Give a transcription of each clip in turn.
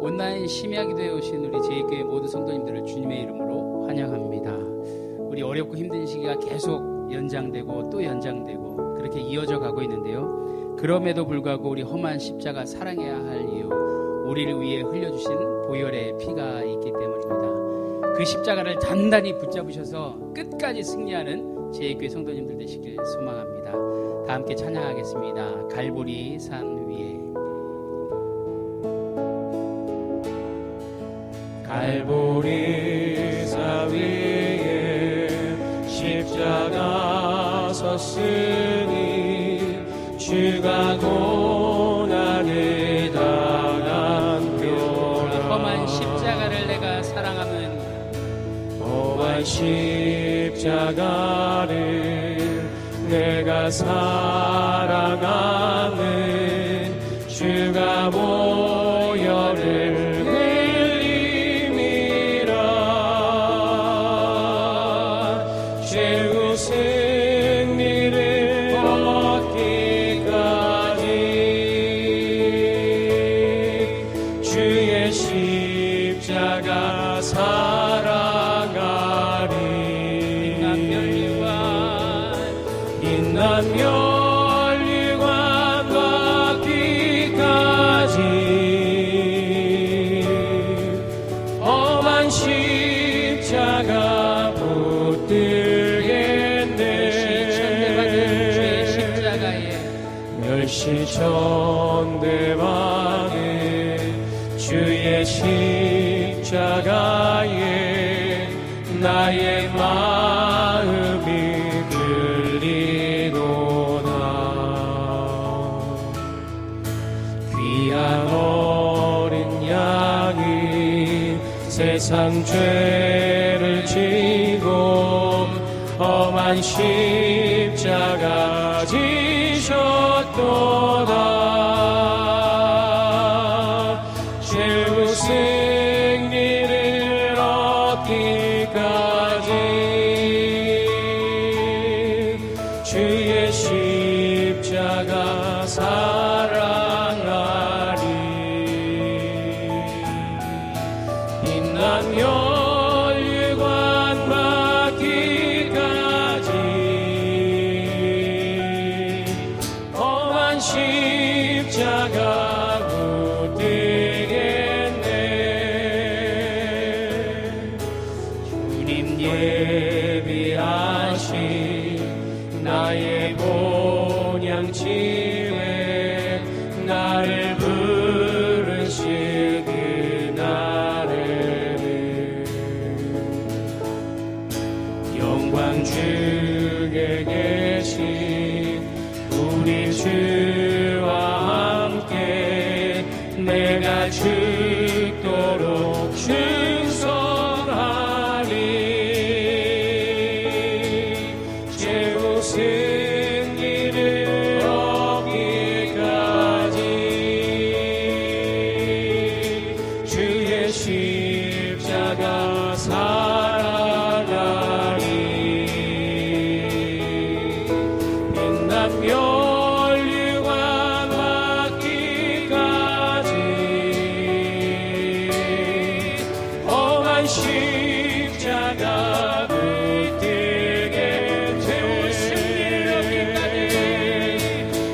온라인 심야기도에 오신 우리 제2교회 모든 성도님들을 주님의 이름으로 환영합니다. 우리 어렵고 힘든 시기가 계속 연장되고 또 연장되고 그렇게 이어져 가고 있는데요. 그럼에도 불구하고 우리 험한 십자가 사랑해야 할 이유, 우리를 위해 흘려주신 보혈의 피가 있기 때문입니다. 그 십자가를 단단히 붙잡으셔서 끝까지 승리하는 제2교회 성도님들 되시길 소망합니다. 다 함께 찬양하겠습니다. 갈보리 산 위에. 갈보리 산 위에 십자가 섰으니 주가 고난을 당한도다. 험한 십자가를 내가 사랑하면, 험한 십자가를 내가 사랑하는 주가 보혈을 멸시천대받은 주의 십자가에 나의 마음이 끌리도다. 귀한 어린 양이 세상 죄를 지고 험한 십자가 지셨도다. 최후 승리를 얻기까지 주의 십자가 사랑하리. 빛나며 십자가 못 되겠네. 주님 예비하신 나의 본향집에 나를 부르신 그날에는 영광 중에 계신 우리 주와 함께 내가 죽도록 충성하리. 최후 승리를 얻기까지 주의 십자가 사랑하리. 빛나며 십자가 붙들게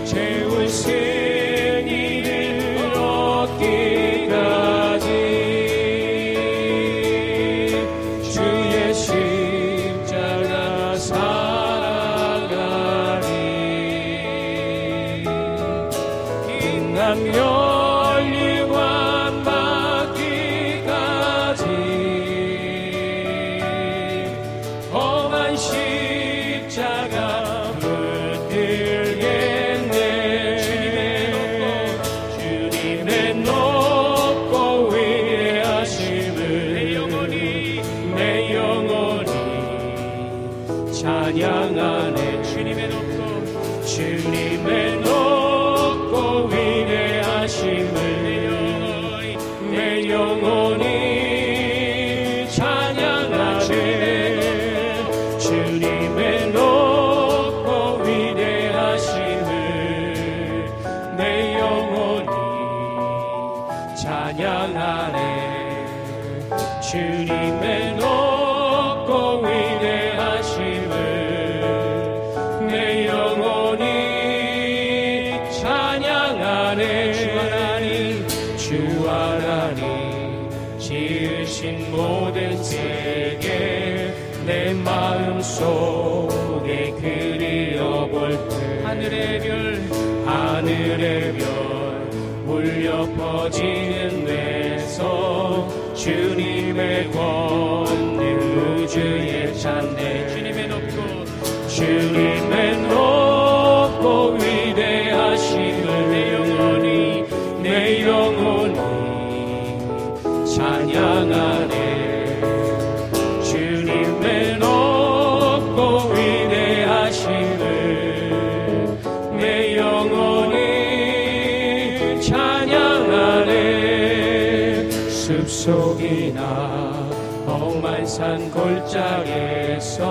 최후 승리를 얻기까지 주의 십자가 사랑하리. 빛나며 십자가 붙들겠네. 주님의 높고 위대하심을 내 영혼이 찬양하네. 주님의 높고 위대하심을 내 영혼이 찬양하네. 주님의 높고 위대하심을 내 영혼이 찬양하네. 찬양하네. 주님의 높고 위대하심을 내 영혼이 찬양하네. 주 하나님 지으신 모든 세계 내 마음속에 그리어볼 때 하늘의 별 울려 퍼지는 데서 주님의 권능 우주에 찬네. 주님의 높고 위대하심을 내 영혼이 찬양하네. 주님의 높고 위대하심을 내 영혼이 찬양하네. 숲속이나 험한 산 골짜기에서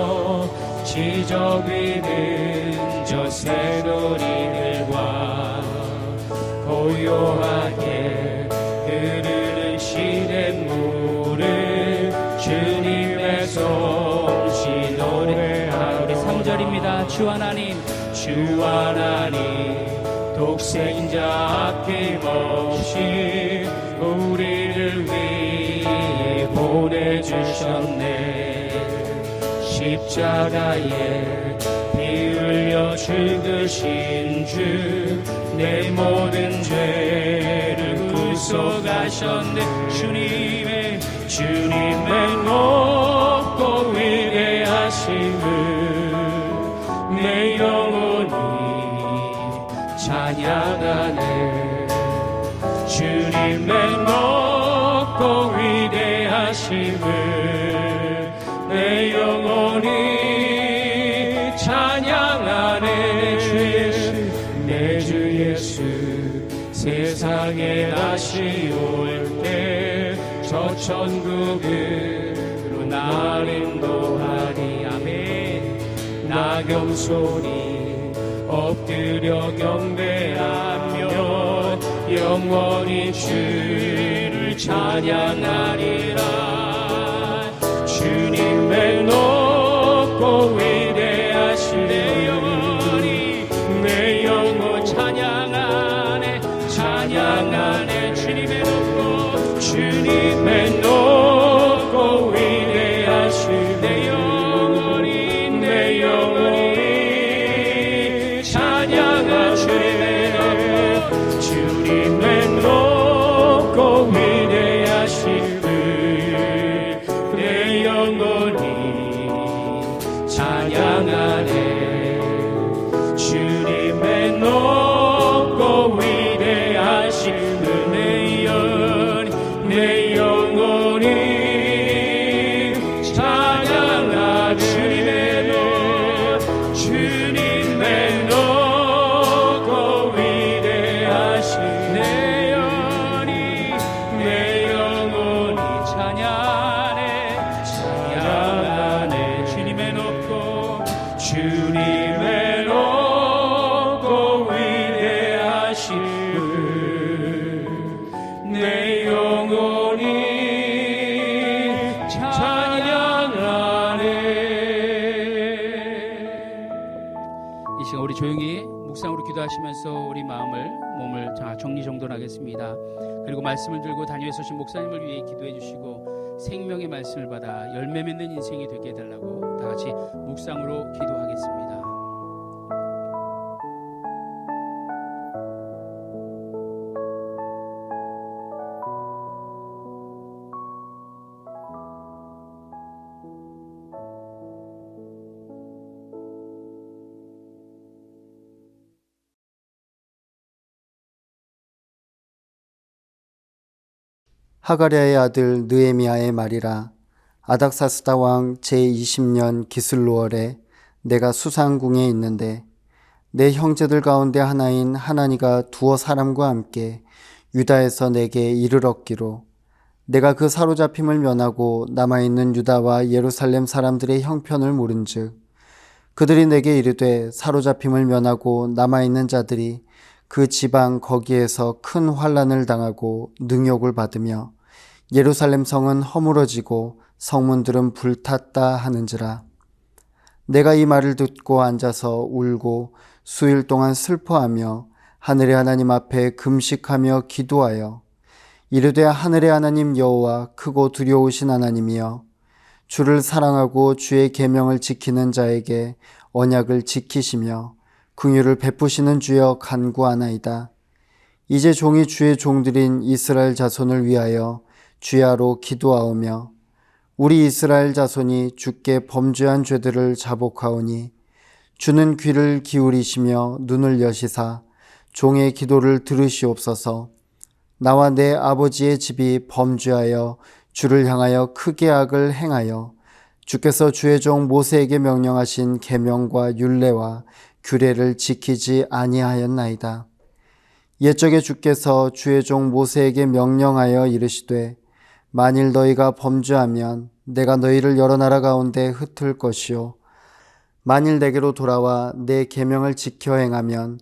지저 위는 저 새노리들과 고요하게 흐르는 시냇물을 주님의 솜씨 노래하리. 우리 3절입니다. 주 하나님 독생자 아낌없이 우리를 위해 보내주셨네. 십자가에 피 흘려 죽으신 주 내 모든 죄를 구속하셨네. 주님의 높고 위대하심을 내 영혼이 찬양하네. 주님의 높고 위대하심을 내 영혼이 찬양하네. 내 주 예수 세상에 다시 올 때 저 천국으로 날 인도하리. 아멘. 나 겸손히 엎드려 경배하며 영원히 주를 찬양하리라. 주님의 높고 위대하신 내 영혼 찬양하네. 주님의 높고 위대하신 내 영혼이 찬양하네. 주님의 높고 위대하심을 내 영혼이 찬양하네. 주님의 높고 위대하심을 내 영혼이 찬양하네. 주님의 높고 위대하신 내 영혼이 찬양하네. 주님의 높고 위대하심을 내 영혼이 찬양하네. 이 시간 우리 조용히 묵상으로 기도하시면서 우리 몸을 정리정돈하겠습니다. 그리고 말씀을 들고 다니엘 서신 목사님을 위해 기도해 주시고 생명의 말씀을 받아 열매 맺는 인생이 되게 해달라고 다 같이 묵상으로 기도하겠습니다. 하가랴의 아들 느헤미야의 말이라. 아닥사스다 왕 제20년 기슬로월에 내가 수상궁에 있는데 내 형제들 가운데 하나인 하나니가 두어 사람과 함께 유다에서 내게 이를 얻기로 내가 그 사로잡힘을 면하고 남아있는 유다와 예루살렘 사람들의 형편을 물은즉 그들이 내게 이르되 사로잡힘을 면하고 남아있는 자들이 그 지방 거기에서 큰 환난을 당하고 능욕을 받으며 예루살렘 성은 허물어지고 성문들은 불탔다 하는지라. 내가 이 말을 듣고 앉아서 울고 수일 동안 슬퍼하며 하늘의 하나님 앞에 금식하며 기도하여 이르되 하늘의 하나님 여호와 크고 두려우신 하나님이여 주를 사랑하고 주의 계명을 지키는 자에게 언약을 지키시며 긍휼을 베푸시는 주여 간구하나이다. 이제 종이 주의 종들인 이스라엘 자손을 위하여 주야로 기도하오며 우리 이스라엘 자손이 주께 범죄한 죄들을 자복하오니 주는 귀를 기울이시며 눈을 여시사 종의 기도를 들으시옵소서. 나와 내 아버지의 집이 범죄하여 주를 향하여 크게 악을 행하여 주께서 주의 종 모세에게 명령하신 계명과 율례와 규례를 지키지 아니하였나이다. 옛적에 주께서 주의 종 모세에게 명령하여 이르시되 만일 너희가 범죄하면 내가 너희를 여러 나라 가운데 흩을 것이요 만일 내게로 돌아와 내 계명을 지켜 행하면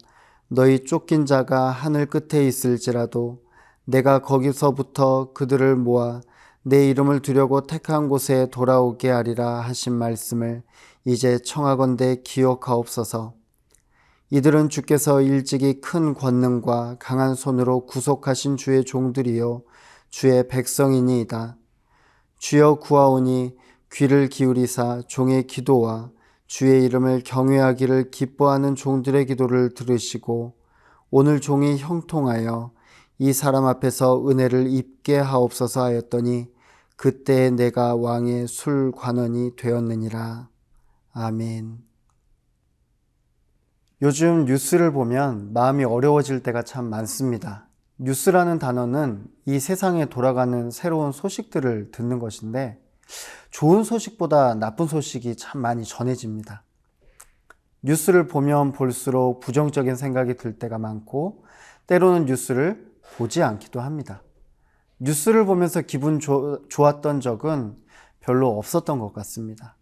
너희 쫓긴 자가 하늘 끝에 있을지라도 내가 거기서부터 그들을 모아 내 이름을 두려고 택한 곳에 돌아오게 하리라 하신 말씀을 이제 청하건대 기억하옵소서. 이들은 주께서 일찍이 큰 권능과 강한 손으로 구속하신 주의 종들이요 주의 백성이니이다. 주여 구하오니 귀를 기울이사 종의 기도와 주의 이름을 경외하기를 기뻐하는 종들의 기도를 들으시고 오늘 종이 형통하여 이 사람 앞에서 은혜를 입게 하옵소서 하였더니 그때 내가 왕의 술관원이 되었느니라. 아멘. 요즘 뉴스를 보면 마음이 어려워질 때가 참 많습니다. 뉴스라는 단어는 이 세상에 돌아가는 새로운 소식들을 듣는 것인데 좋은 소식보다 나쁜 소식이 참 많이 전해집니다. 뉴스를 보면 볼수록 부정적인 생각이 들 때가 많고 때로는 뉴스를 보지 않기도 합니다. 뉴스를 보면서 기분 좋았던 적은 별로 없었던 것 같습니다.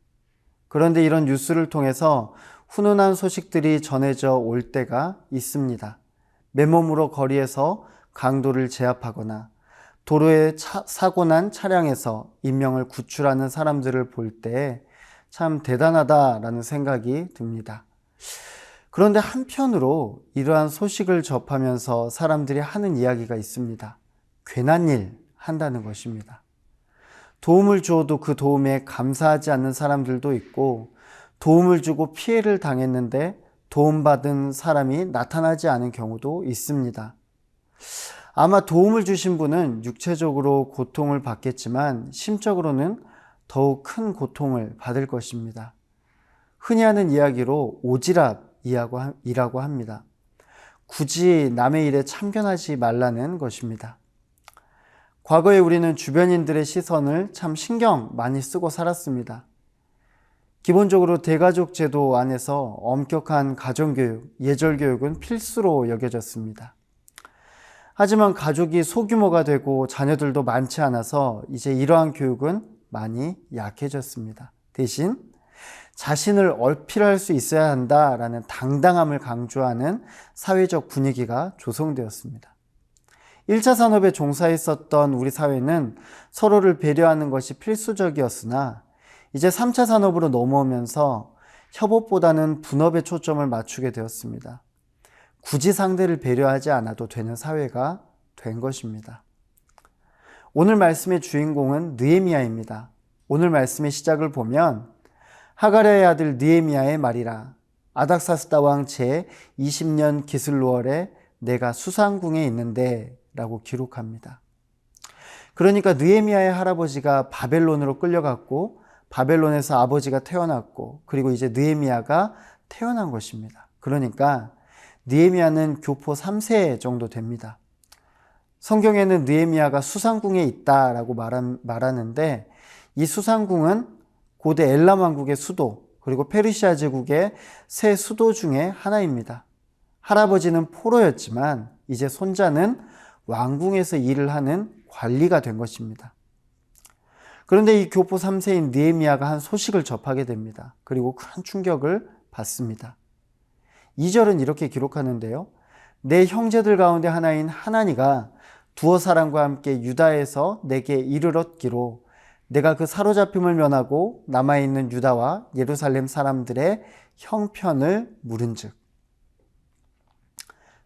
그런데 이런 뉴스를 통해서 훈훈한 소식들이 전해져 올 때가 있습니다. 맨몸으로 거리에서 강도를 제압하거나 도로에 사고 난 차량에서 인명을 구출하는 사람들을 볼 때 참 대단하다라는 생각이 듭니다. 그런데 한편으로 이러한 소식을 접하면서 사람들이 하는 이야기가 있습니다. 괜한 일 한다는 것입니다. 도움을 주어도 그 도움에 감사하지 않는 사람들도 있고 도움을 주고 피해를 당했는데 도움받은 사람이 나타나지 않은 경우도 있습니다. 아마 도움을 주신 분은 육체적으로 고통을 받겠지만 심적으로는 더욱 큰 고통을 받을 것입니다. 흔히 하는 이야기로 오지랖이라고 합니다. 굳이 남의 일에 참견하지 말라는 것입니다. 과거에 우리는 주변인들의 시선을 참 신경 많이 쓰고 살았습니다. 기본적으로 대가족 제도 안에서 엄격한 가정교육, 예절교육은 필수로 여겨졌습니다. 하지만 가족이 소규모가 되고 자녀들도 많지 않아서 이제 이러한 교육은 많이 약해졌습니다. 대신 자신을 어필할 수 있어야 한다라는 당당함을 강조하는 사회적 분위기가 조성되었습니다. 1차 산업에 종사했었던 우리 사회는 서로를 배려하는 것이 필수적이었으나 이제 3차 산업으로 넘어오면서 협업보다는 분업에 초점을 맞추게 되었습니다. 굳이 상대를 배려하지 않아도 되는 사회가 된 것입니다. 오늘 말씀의 주인공은 느헤미야입니다. 오늘 말씀의 시작을 보면 하가랴의 아들 느헤미야의 말이라 아닥사스다 왕 제 20년 기슬로월에 내가 수상궁에 있는데 라고 기록합니다. 그러니까 느헤미야의 할아버지가 바벨론으로 끌려갔고 바벨론에서 아버지가 태어났고 그리고 이제 느헤미야가 태어난 것입니다. 그러니까 느헤미야는 교포 3세 정도 됩니다. 성경에는 느헤미야가 수상궁에 있다라고 말하는데 이 수상궁은 고대 엘람 왕국의 수도 그리고 페르시아 제국의 세 수도 중에 하나입니다. 할아버지는 포로였지만 이제 손자는 왕궁에서 일을 하는 관리가 된 것입니다. 그런데 이 교포 3세인 느헤미야가 한 소식을 접하게 됩니다. 그리고 큰 충격을 받습니다. 2절은 이렇게 기록하는데요. 내 형제들 가운데 하나인 하나니가 두어 사람과 함께 유다에서 내게 이르렀기로 내가 그 사로잡힘을 면하고 남아있는 유다와 예루살렘 사람들의 형편을 물은즉.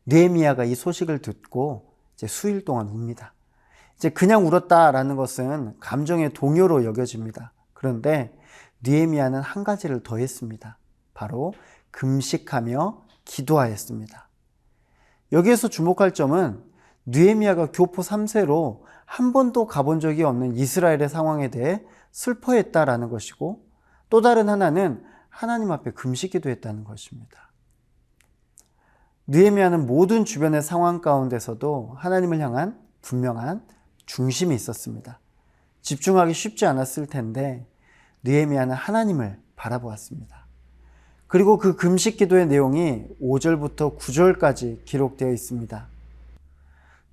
느헤미야가 이 소식을 듣고 이제 수일 동안 웁니다. 이제 그냥 울었다라는 것은 감정의 동요로 여겨집니다. 그런데 느헤미야는 한 가지를 더 했습니다. 바로 금식하며 기도하였습니다. 여기에서 주목할 점은 느헤미야가 교포 3세로 한 번도 가본 적이 없는 이스라엘의 상황에 대해 슬퍼했다라는 것이고, 또 다른 하나는 하나님 앞에 금식 기도했다는 것입니다. 느헤미야는 모든 주변의 상황 가운데서도 하나님을 향한 분명한 중심이 있었습니다. 집중하기 쉽지 않았을 텐데 느헤미야는 하나님을 바라보았습니다. 그리고 그 금식 기도의 내용이 5절부터 9절까지 기록되어 있습니다.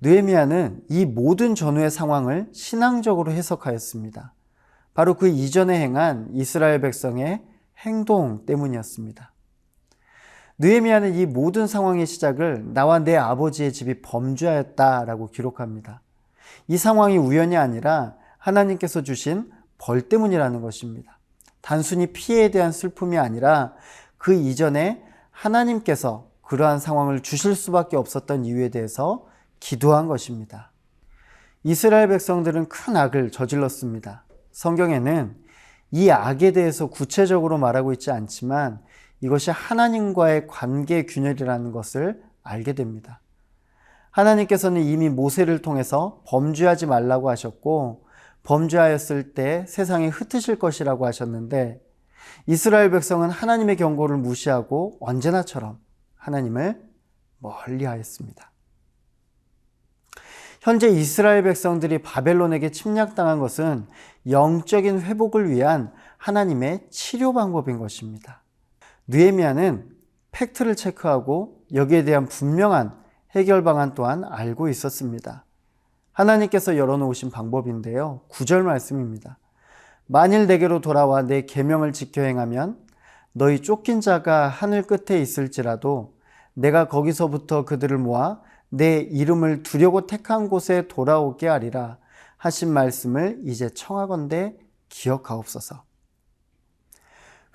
느헤미야는 이 모든 전후의 상황을 신앙적으로 해석하였습니다. 바로 그 이전에 행한 이스라엘 백성의 행동 때문이었습니다. 느헤미야는 이 모든 상황의 시작을 나와 내 아버지의 집이 범죄하였다라고 기록합니다. 이 상황이 우연이 아니라 하나님께서 주신 벌 때문이라는 것입니다. 단순히 피해에 대한 슬픔이 아니라 그 이전에 하나님께서 그러한 상황을 주실 수밖에 없었던 이유에 대해서 기도한 것입니다. 이스라엘 백성들은 큰 악을 저질렀습니다. 성경에는 이 악에 대해서 구체적으로 말하고 있지 않지만 이것이 하나님과의 관계 균열이라는 것을 알게 됩니다. 하나님께서는 이미 모세를 통해서 범죄하지 말라고 하셨고, 범죄하였을 때 세상에 흩으실 것이라고 하셨는데, 이스라엘 백성은 하나님의 경고를 무시하고 언제나처럼 하나님을 멀리하였습니다. 현재 이스라엘 백성들이 바벨론에게 침략당한 것은 영적인 회복을 위한 하나님의 치료 방법인 것입니다. 느헤미야는 팩트를 체크하고 여기에 대한 분명한 해결 방안 또한 알고 있었습니다. 하나님께서 열어놓으신 방법인데요. 9절 말씀입니다. 만일 내게로 돌아와 내 계명을 지켜 행하면 너희 쫓긴 자가 하늘 끝에 있을지라도 내가 거기서부터 그들을 모아 내 이름을 두려고 택한 곳에 돌아오게 하리라 하신 말씀을 이제 청하건대 기억하옵소서.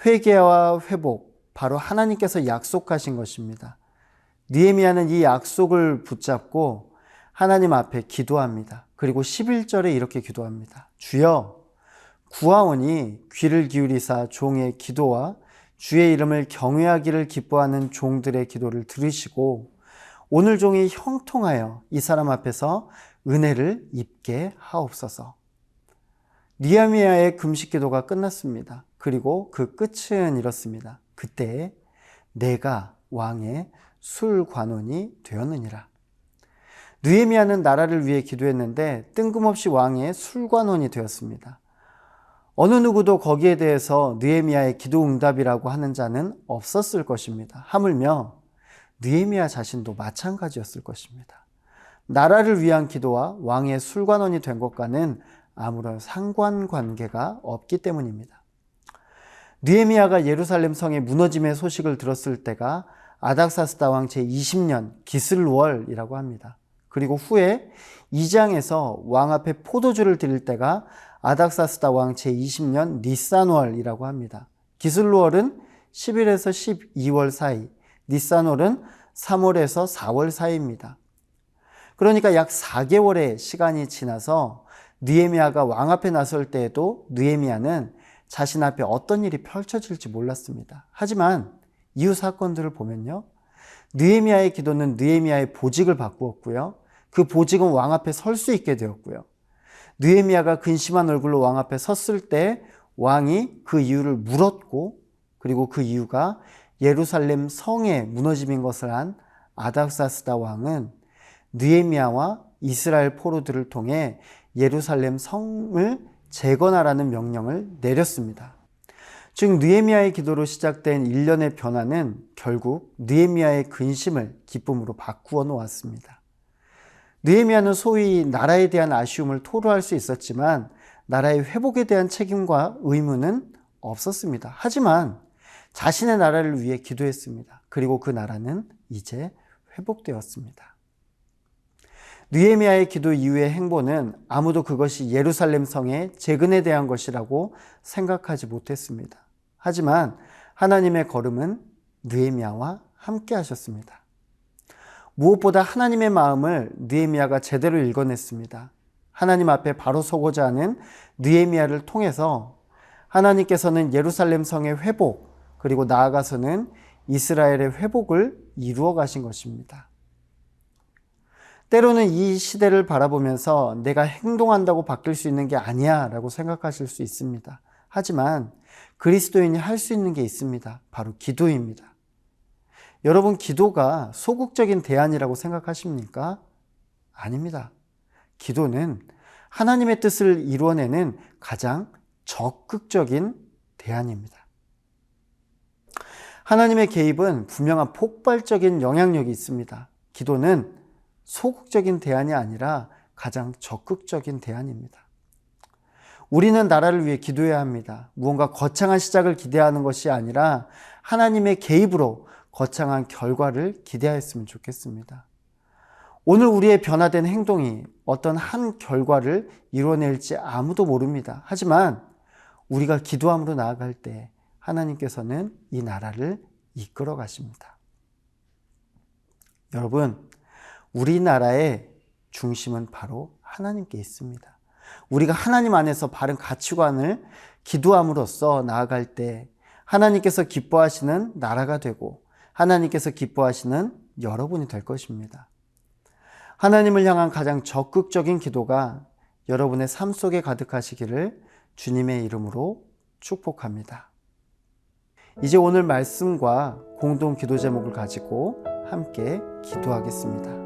회개와 회복, 바로 하나님께서 약속하신 것입니다. 느헤미야는 이 약속을 붙잡고 하나님 앞에 기도합니다. 그리고 11절에 이렇게 기도합니다. 주여, 구하오니 귀를 기울이사 종의 기도와 주의 이름을 경외하기를 기뻐하는 종들의 기도를 들으시고 오늘 종이 형통하여 이 사람 앞에서 은혜를 입게 하옵소서. 느헤미야의 금식 기도가 끝났습니다. 그리고 그 끝은 이렇습니다. 그때 내가 왕의 술관원이 되었느니라. 느헤미야는 나라를 위해 기도했는데 뜬금없이 왕의 술관원이 되었습니다. 어느 누구도 거기에 대해서 느헤미야의 기도 응답이라고 하는 자는 없었을 것입니다. 하물며 느헤미야 자신도 마찬가지였을 것입니다. 나라를 위한 기도와 왕의 술관원이 된 것과는 아무런 상관관계가 없기 때문입니다. 느헤미야가 예루살렘 성의 무너짐의 소식을 들었을 때가 아닥사스다 왕 제20년 기슬월이라고 합니다. 그리고 후에 2장에서 왕 앞에 포도주를 드릴 때가 아닥사스다 왕 제20년 니산월이라고 합니다. 기슬월은 10일에서 12월 사이, 니산월은 3월에서 4월 사이입니다. 그러니까 약 4개월의 시간이 지나서 느헤미야가 왕 앞에 나설 때에도 느헤미야는 자신 앞에 어떤 일이 펼쳐질지 몰랐습니다. 하지만 이후 사건들을 보면요, 느헤미야의 기도는 느헤미야의 보직을 바꾸었고요, 그 보직은 왕 앞에 설 수 있게 되었고요, 느헤미야가 근심한 얼굴로 왕 앞에 섰을 때 왕이 그 이유를 물었고, 그리고 그 이유가 예루살렘 성의 무너짐인 것을 안 아닥사스다 왕은 느헤미야와 이스라엘 포로들을 통해 예루살렘 성을 재건하라는 명령을 내렸습니다. 즉 느헤미야의 기도로 시작된 일련의 변화는 결국 느헤미야의 근심을 기쁨으로 바꾸어 놓았습니다. 느헤미야는 소위 나라에 대한 아쉬움을 토로할 수 있었지만 나라의 회복에 대한 책임과 의무는 없었습니다. 하지만 자신의 나라를 위해 기도했습니다. 그리고 그 나라는 이제 회복되었습니다. 느헤미야의 기도 이후의 행보는 아무도 그것이 예루살렘 성의 재건에 대한 것이라고 생각하지 못했습니다. 하지만 하나님의 걸음은 느헤미야와 함께 하셨습니다. 무엇보다 하나님의 마음을 느헤미야가 제대로 읽어냈습니다. 하나님 앞에 바로 서고자 하는 느헤미야를 통해서 하나님께서는 예루살렘 성의 회복, 그리고 나아가서는 이스라엘의 회복을 이루어 가신 것입니다. 때로는 이 시대를 바라보면서 내가 행동한다고 바뀔 수 있는 게 아니야 라고 생각하실 수 있습니다. 하지만 그리스도인이 할 수 있는 게 있습니다. 바로 기도입니다. 여러분, 기도가 소극적인 대안이라고 생각하십니까? 아닙니다. 기도는 하나님의 뜻을 이루어내는 가장 적극적인 대안입니다. 하나님의 개입은 분명한 폭발적인 영향력이 있습니다. 기도는 소극적인 대안이 아니라 가장 적극적인 대안입니다. 우리는 나라를 위해 기도해야 합니다. 무언가 거창한 시작을 기대하는 것이 아니라 하나님의 개입으로 거창한 결과를 기대하였으면 좋겠습니다. 오늘 우리의 변화된 행동이 어떤 한 결과를 이뤄낼지 아무도 모릅니다. 하지만 우리가 기도함으로 나아갈 때 하나님께서는 이 나라를 이끌어 가십니다. 여러분, 우리나라의 중심은 바로 하나님께 있습니다. 우리가 하나님 안에서 바른 가치관을 기도함으로써 나아갈 때 하나님께서 기뻐하시는 나라가 되고 하나님께서 기뻐하시는 여러분이 될 것입니다. 하나님을 향한 가장 적극적인 기도가 여러분의 삶 속에 가득하시기를 주님의 이름으로 축복합니다. 이제 오늘 말씀과 공동 기도 제목을 가지고 함께 기도하겠습니다.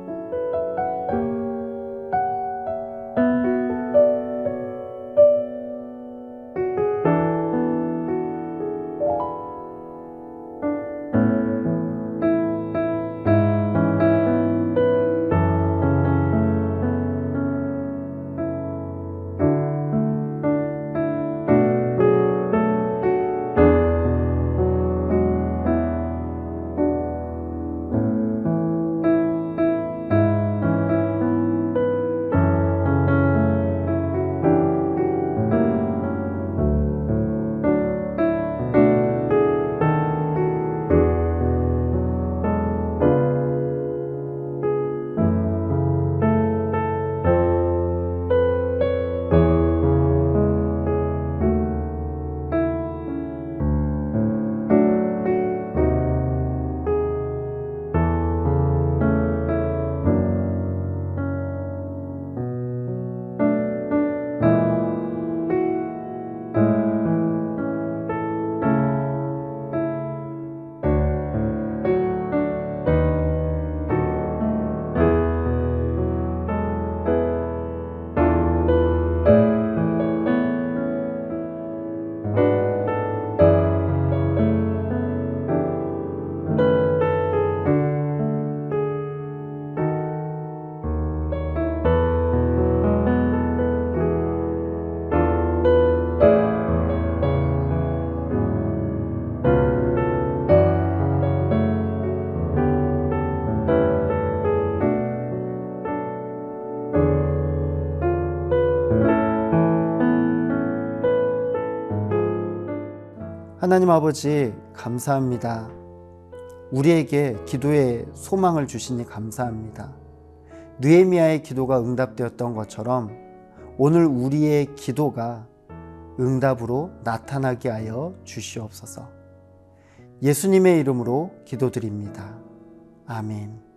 하나님 아버지, 감사합니다. 우리에게 기도의 소망을 주시니 감사합니다. 느헤미야의 기도가 응답되었던 것처럼 오늘 우리의 기도가 응답으로 나타나게 하여 주시옵소서. 예수님의 이름으로 기도드립니다. 아멘.